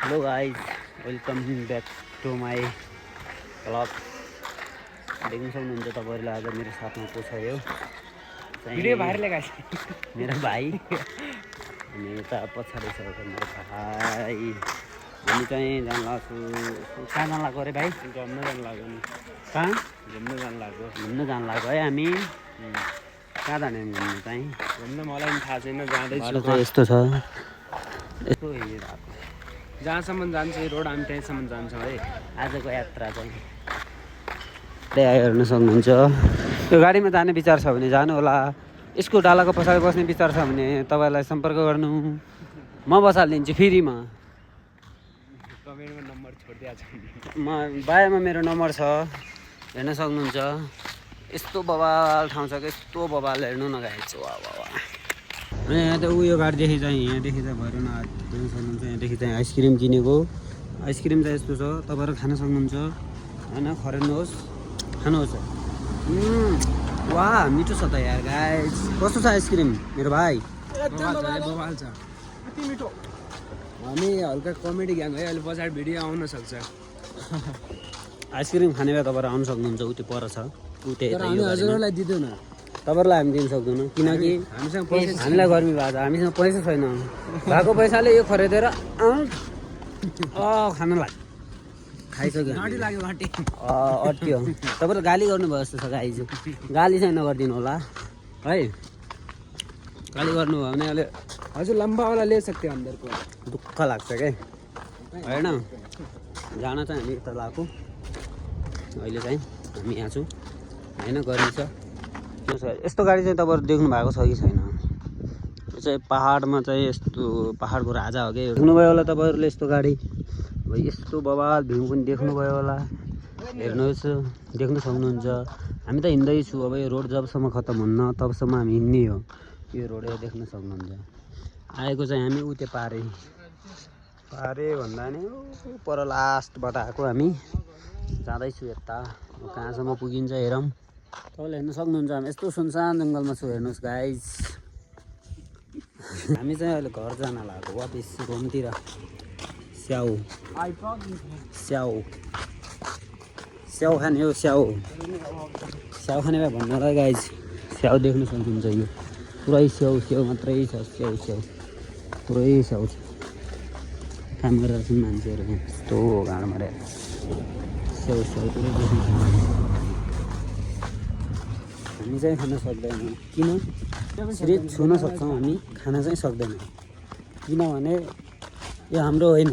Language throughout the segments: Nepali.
Hello guys, welcome back to my blog. देख्न सक्नुहुन्छ तपाईँहरूले आज मेरो साथमा को छ यो भिडियो भाइरल गाइस। मेरो भाइ अनि यता पछाडि छ मेरो भाइ। हामी चाहिँ जान लाग्छु। कहाँ जान लाग्यो अरे भाइ? घुम्न जान लाग्यो नि। कहाँ घुम्न जान लाग्यो। घुम्न जान लाग्यो है हामी। कहाँ जाने घुम्नु चाहिँ? घुम्न मलाई पनि थाहा छैन, जाँदैछु। बाटो चाहिँ यस्तो छ, यस्तो हेरिरहेको जहाँसम्म जान्छ यो रोड हामी त्यहीँसम्म जान्छौँ है। आजको यात्रा चाहिँ हेर्न सक्नुहुन्छ। यो गाडीमा जाने विचार छ भने जानु होला। यसको डालाको पछाडि बस्ने विचार छ भने तपाईँलाई सम्पर्क गर्नु, म बसालिदिन्छु फ्रीमा। कमेन्टमा नम्बर छोडिदिएको छ। बायोमा मेरो नम्बर छ, हेर्न सक्नुहुन्छ। यस्तो बबाल ठाउँ छ कि यस्तो बबाल, हेर्नु न गाइस। वा वा वा। अनि यहाँ त उयो गाडीदेखि चाहिँ यहाँदेखि चाहिँ भैरवनाथ देख्न सक्नुहुन्छ। यहाँदेखि चाहिँ आइसक्रिम किनेको। आइसक्रिम चाहिँ यस्तो छ, तपाईँहरू खान सक्नुहुन्छ होइन। खरेल्नुहोस्, खानुहोस्। वाह, मिठो छ त यार गाइस। कस्तो छ आइसक्रिम मेरो भाइ? बवाल छ, यति मिठो। हामी हल्का कमेडी ग्याङ है, अहिले पछाडि भिडियो आउन सक्छ। आइसक्रिम खाने भए तपाईँहरू आउनु सक्नुहुन्छ। उ त्यो पर छ, उ त्यही हजुरहरूलाई दिँदैन, तपाईँहरूलाई हामी दिन सक्दैनौँ किनकि हामीसँग पैसा हामीलाई गर्मी भएको छ। हामीसँग पैसा छैन। भएको पैसाले यो खरिदेर खानुलाई खाइसक्यो। अट्क्यो। तपाईँले गाली गर्नुभयो जस्तो छ गाई चाहिँ। गाली चाहिँ नगरिदिनु होला है। गाली गर्नुभयो भने अहिले हजुर लम्बावाला ले सक्थ्यो अन्दरको। दुःख लाग्छ क्या होइन। जान चाहिँ हामी यता लगाएको। अहिले चाहिँ हामी यहाँ छौँ होइन, गर्मी छ। यस्तो गाडी चाहिँ तपाईँहरू देख्नु भएको छ कि छैन? यो चाहिँ पाहाडमा चाहिँ यस्तो पाहाडको राजा हो क्या। देख्नुभयो होला तपाईँहरूले यस्तो गाडी। अब यस्तो बवाल भ्यू पनि देख्नुभयो होला। हेर्नुहोस्, देख्न सक्नुहुन्छ। हामी त हिँड्दैछु। अब यो रोड जबसम्म खत्तम हुन्न तबसम्म हामी हिँड्ने हो। यो रोड देख्न सक्नुहुन्छ। आएको चाहिँ हामी उते पारे भन्दा नि पर लास्टबाट आएको हामी। जाँदैछु यता, कहाँसम्म पुगिन्छ हेरौँ। तपाईँले हेर्न सक्नुहुन्छ हामी यस्तो सुनसान जङ्गलमा छु। हेर्नुहोस् गाइस, हामी चाहिँ अहिले घर जान लागेको वापिस रुमतिर। स्याउ स्याउ खाने हो। स्याउ खाने भए भन्नु होला गाइस। स्याउ देख्न सक्नुहुन्छ। यो पुरै स्याउ मात्रै छ। स्याउ पुरै स्याउ छ। काम गरेर छन् मान्छेहरू यस्तो घाँड मारेर। स्याउ पुरै देख्न सक्नुहुन्छ। हामी चाहिँ खान सक्दैनौँ। किन? सिर्फ छुन सक्छौँ, हामी खान चाहिँ सक्दैनौँ। किनभने यो हाम्रो होइन।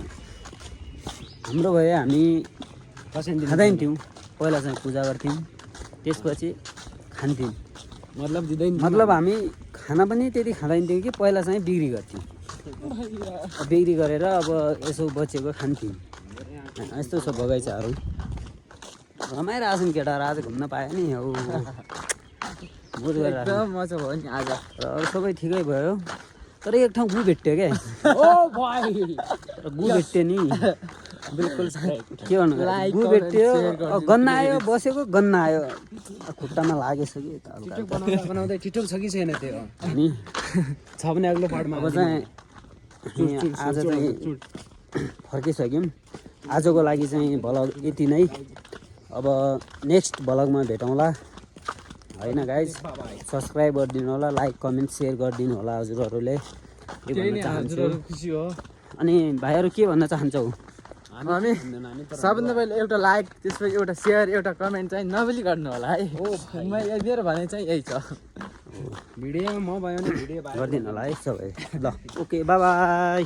हाम्रो भए हामी खाँदैन थियौँ। पहिला चाहिँ पूजा गर्थ्यौँ, त्यसपछि खान्थ्यौँ। मतलब हामी खाना पनि त्यति खाँदैन थियौँ कि पहिला चाहिँ बिक्री गर्थ्यौँ। बिक्री गरेर अब यसो बचेको खान्थ्यौँ। यस्तो छ बगैँचाहरू। रमाइरहेको छन् केटाहरू। आज घुम्न पायो नि हौ। एकदम मजा भयो नि आज। र सबै ठिकै भयो, तर एक ठाउँ गु भेट्यो क्या। गु भेट्यो नि, बिल्कुल के भन्नु, गु भेट्यो। गन्ना आयो, बसेको गन्ना आयो, खुट्टामा लागेछ कि। बनाउँदै टिटो छ कि छैन त्यो अनि छ भने अग्लो पार्टमा। अब चाहिँ आज चाहिँ फर्किसक्यौँ। आजको लागि चाहिँ भ्लग यति नै। अब नेक्स्ट भ्लगमा भेटौँला होइन गाइज। सब्सक्राइब गरिदिनु होला, लाइक कमेन्ट सेयर गरिदिनु होला हजुरहरूले। के भन्न चाहन्छु। अनि भाइहरू के भन्न चाहन्छौ? हामी सबभन्दा पहिला एउटा लाइक, त्यसपछि एउटा सेयर, एउटा कमेन्ट चाहिँ नभुली गर्नु होला है। मेरो भने चाहिँ यही छ। भिडियोमा म भयो भने भिडियो गरिदिनु होला है सबै। ल ओके, बाई बाई।